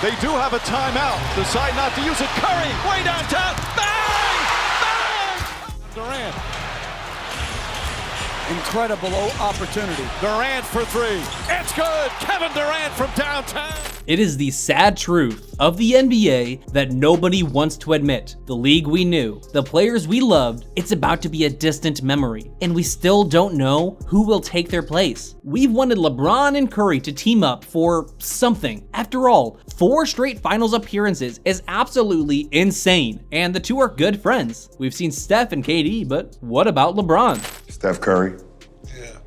They do have a timeout. Decide not to use it. Curry, way downtown. Bang! Bang! Durant. Incredible opportunity. Durant for three. It's good. Kevin Durant from downtown. It is the sad truth of the NBA that nobody wants to admit. The league we knew, the players we loved, it's about to be a distant memory, and we still don't know who will take their place. We've wanted LeBron and Curry to team up for something. After all, 4 straight finals appearances is absolutely insane, and the two are good friends. We've seen Steph and KD, but what about LeBron? Steph Curry. Yeah,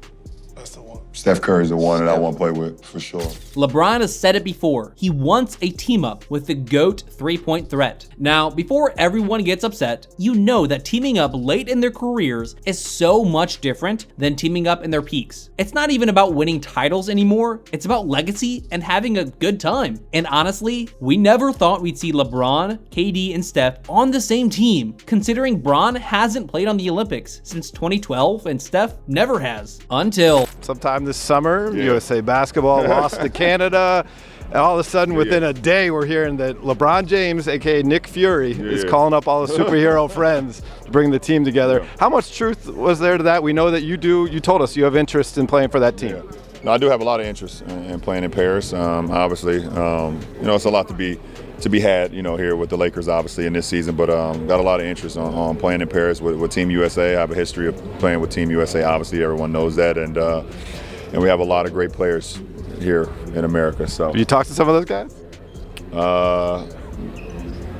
that's the one. Steph Curry's the one that I want to play with, for sure. LeBron has said it before. He wants a team up with the GOAT three-point threat. Now, before everyone gets upset, you know that teaming up late in their careers is so much different than teaming up in their peaks. It's not even about winning titles anymore. It's about legacy and having a good time. And honestly, we never thought we'd see LeBron, KD, and Steph on the same team, considering Bron hasn't played on the Olympics since 2012 and Steph never has. Until Sometime this summer, USA basketball lost to Canada. And all of a sudden, within a day, we're hearing that LeBron James, aka Nick Fury, is calling up all the superhero friends to bring the team together. How much truth was there to that? We know that you do. You told us you have interest in playing for that team. No, I do have a lot of interest in playing in Paris. Obviously, it's a lot to be had, here with the Lakers, obviously, in this season. But got a lot of interest on playing in Paris with Team USA. I have a history of playing with Team USA. Obviously, everyone knows that, and we have a lot of great players here in America. So, Have you talked to some of those guys?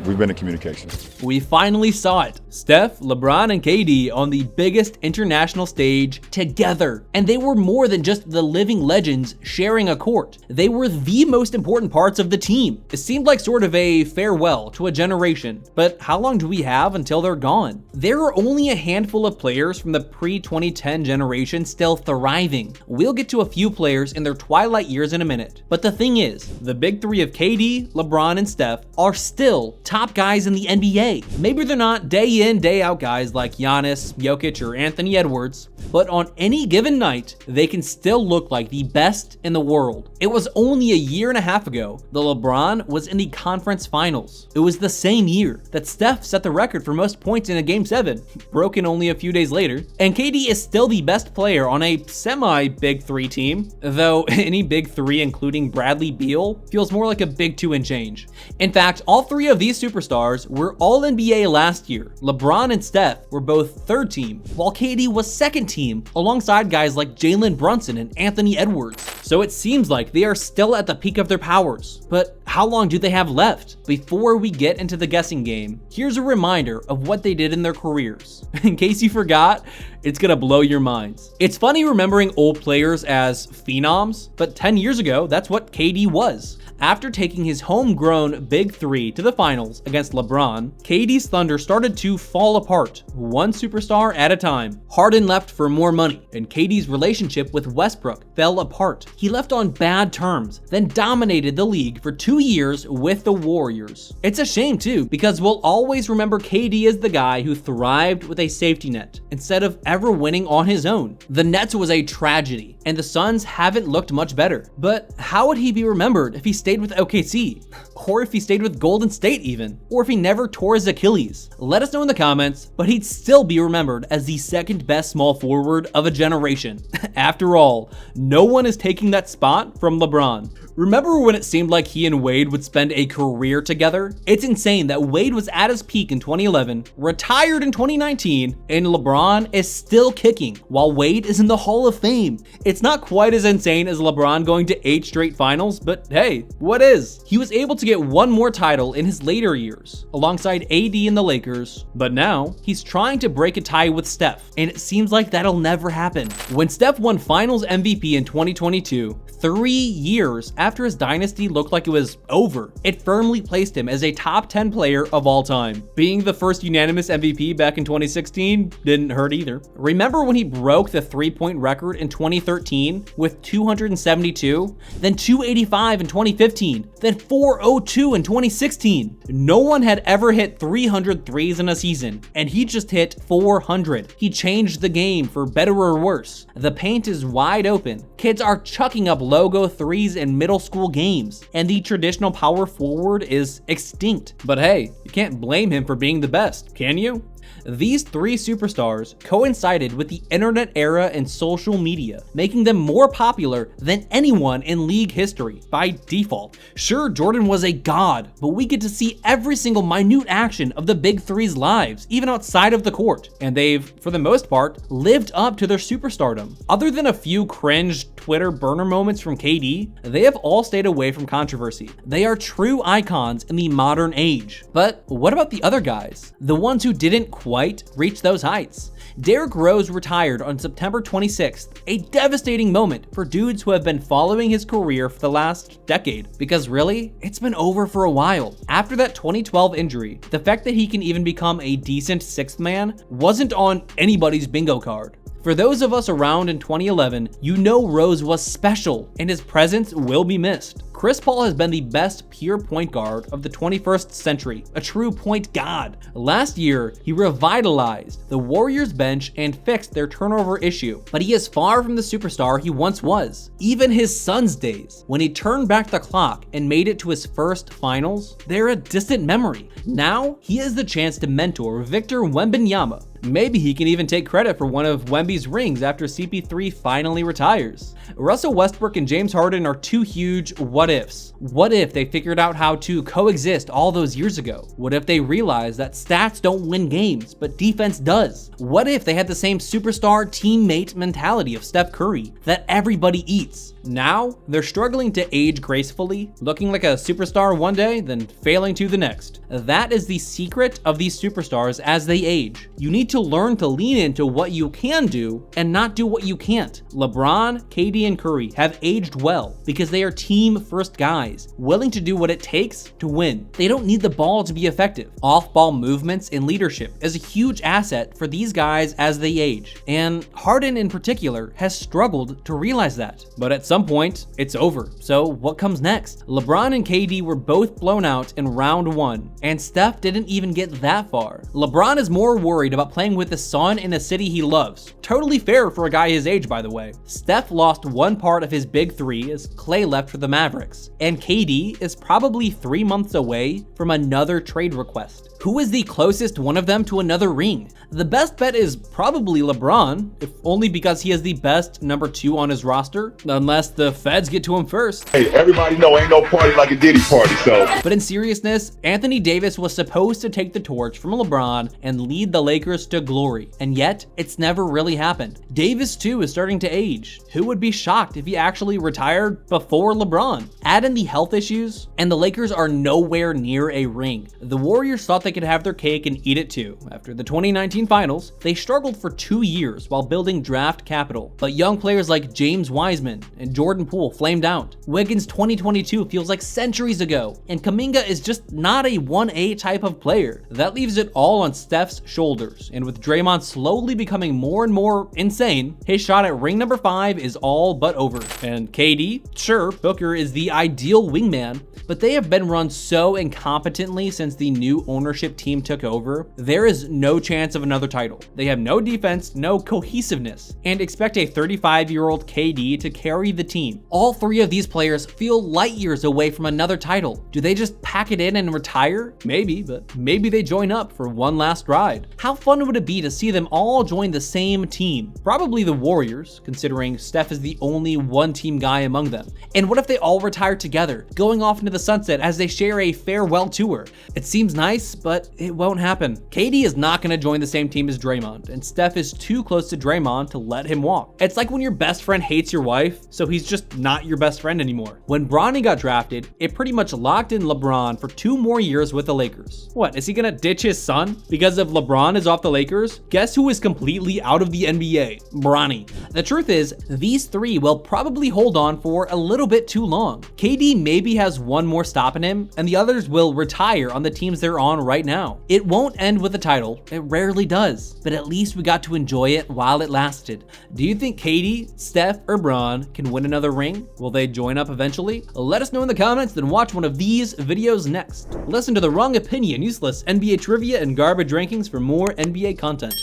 We've been in communication. we finally saw it. Steph, LeBron, and KD on the biggest international stage together. And they were more than just the living legends sharing a court. They were the most important parts of the team. It seemed like sort of a farewell to a generation. But how long do we have until they're gone? There are only a handful of players from the pre-2010 generation still thriving. We'll get to a few players in their twilight years in a minute. But the thing is, the big three of KD, LeBron, and Steph are still top guys in the NBA. Maybe they're not day in, day out guys like Giannis, Jokic, or Anthony Edwards, but on any given night, they can still look like the best in the world. It was only a year and a half ago that LeBron was in the conference finals. It was the same year that Steph set the record for most points in a Game 7, broken only a few days later, and KD is still the best player on a semi-Big 3 team, though any Big 3 including Bradley Beal feels more like a Big 2 and change. In fact, all three of these superstars were All-NBA last year. LeBron and Steph were both third team, while KD was second team alongside guys like Jalen Brunson and Anthony Edwards. So it seems like they are still at the peak of their powers. But how long do they have left? Before we get into the guessing game, here's a reminder of what they did in their careers. In case you forgot, it's gonna blow your minds. It's funny remembering old players as phenoms, but 10 years ago, that's what KD was. After taking his homegrown Big 3 to the finals against LeBron, KD's Thunder started to fall apart, one superstar at a time. Harden left for more money, and KD's relationship with Westbrook fell apart. He left on bad terms, then dominated the league for 2 years with the Warriors. It's a shame too, because we'll always remember KD as the guy who thrived with a safety net, instead of ever winning on his own. The Nets was a tragedy, and the Suns haven't looked much better. But how would he be remembered if he stayed with OKC? Or if he stayed with Golden State even? Or if he never tore his Achilles? Let us know in the comments, but he'd still be remembered as the second best small forward of a generation. After all, no one is taking that spot from LeBron. Remember when it seemed like he and Wade would spend a career together? It's insane that Wade was at his peak in 2011, retired in 2019, and LeBron is still kicking while Wade is in the Hall of Fame. It's not quite as insane as LeBron going to 8 straight finals, but hey, what is? He was able to get one more title in his later years, alongside AD in the Lakers, but now he's trying to break a tie with Steph, and it seems like that'll never happen. When Steph won Finals MVP in 2022, 3 years after his dynasty looked like it was over, it firmly placed him as a top 10 player of all time. Being the first unanimous MVP back in 2016 didn't hurt either. Remember when he broke the 3-point record in 2013 with 272, then 285 in 2015, then 402 in 2016. No one had ever hit 300 threes in a season, and he just hit 400. He changed the game for better or worse. The paint is wide open. Kids are chucking chucking up logo threes in middle school games, and the traditional power forward is extinct. But hey, you can't blame him for being the best, can you? These three superstars coincided with the internet era and social media, making them more popular than anyone in league history by default. Sure, Jordan was a god, but we get to see every single minute action of the big three's lives, even outside of the court, and they've, for the most part, lived up to their superstardom. Other than a few cringe Twitter burner moments from KD, they have all stayed away from controversy. They are true icons in the modern age. But what about the other guys? The ones who didn't quite reach those heights. Derrick Rose retired on September 26th, a devastating moment for dudes who have been following his career for the last decade, because really, it's been over for a while. After that 2012 injury, the fact that he can even become a decent sixth man wasn't on anybody's bingo card. For those of us around in 2011, you know Rose was special, and his presence will be missed. Chris Paul has been the best pure point guard of the 21st century, a true point god. Last year, he revitalized the Warriors bench and fixed their turnover issue, but he is far from the superstar he once was. Even his Suns days, when he turned back the clock and made it to his first finals, they're a distant memory. Now, he has the chance to mentor Victor Wembanyama. Maybe he can even take credit for one of Wemby's rings after CP3 finally retires. Russell Westbrook and James Harden are two huge what ifs. What if they figured out how to coexist all those years ago? What if they realized that stats don't win games, but defense does? What if they had the same superstar teammate mentality of Steph Curry that everybody eats? Now, they're struggling to age gracefully, looking like a superstar one day, then failing to the next. That is the secret of these superstars as they age. You need to learn to lean into what you can do and not do what you can't. LeBron, KD, and Curry have aged well because they are team-first guys, willing to do what it takes to win. They don't need the ball to be effective. Off-ball movements and leadership is a huge asset for these guys as they age, and Harden in particular has struggled to realize that. But at some point, it's over. So what comes next? LeBron and KD were both blown out in round one, and Steph didn't even get that far. LeBron is more worried about playing with the son in a city he loves. Totally fair for a guy his age, by the way. Steph lost one part of his big three as Klay left for the Mavericks, and KD is probably 3 months away from another trade request. Who is the closest one of them to another ring? The best bet is probably LeBron, if only because he is the best number 2 on his roster, unless the feds get to him first. Hey, everybody know ain't no party like a Diddy party, so. But in seriousness, Anthony Davis was supposed to take the torch from LeBron and lead the Lakers to glory, and yet it's never really happened. Davis too is starting to age. Who would be shocked if he actually retired before LeBron? Add in the health issues, and the Lakers are nowhere near a ring. The Warriors thought they could have their cake and eat it too. After the 2019 finals, they struggled for 2 years while building draft capital, but young players like James Wiseman and Jordan Poole flamed out. Wiggins 2022 feels like centuries ago, and Kuminga is just not a 1A type of player. That leaves it all on Steph's shoulders, and with Draymond slowly becoming more and more insane, his shot at ring number 5 is all but over. And KD, sure, Booker is the ideal wingman, but they have been run so incompetently since the new ownership team took over, there is no chance of another title. They have no defense, no cohesiveness, and expect a 35-year-old KD to carry the team. All 3 of these players feel light years away from another title. Do they just pack it in and retire? Maybe, but maybe they join up for one last ride. How fun would it be to see them all join the same team? Probably the Warriors, considering Steph is the only one-team guy among them. And what if they all retire together, going off into the sunset as they share a farewell tour? It seems nice, but it won't happen. KD is not going to join the same team as Draymond, and Steph is too close to Draymond to let him walk. It's like when your best friend hates your wife, so he's just not your best friend anymore. When Bronny got drafted, it pretty much locked in LeBron for 2 more years with the Lakers. What, is he going to ditch his son? Because if LeBron is off the Lakers, guess who is completely out of the NBA? Bronny. The truth is, these 3 will probably hold on for a little bit too long. KD maybe has one more stop in him, and the others will retire on the teams they're on right now. It won't end with a title, it rarely does, but at least we got to enjoy it while it lasted. Do you think KD, Steph, or Bron can win another ring? Will they join up eventually? Let us know in the comments, then watch one of these videos next. Listen to The Wrong Opinion, useless NBA trivia, and garbage rankings for more NBA content.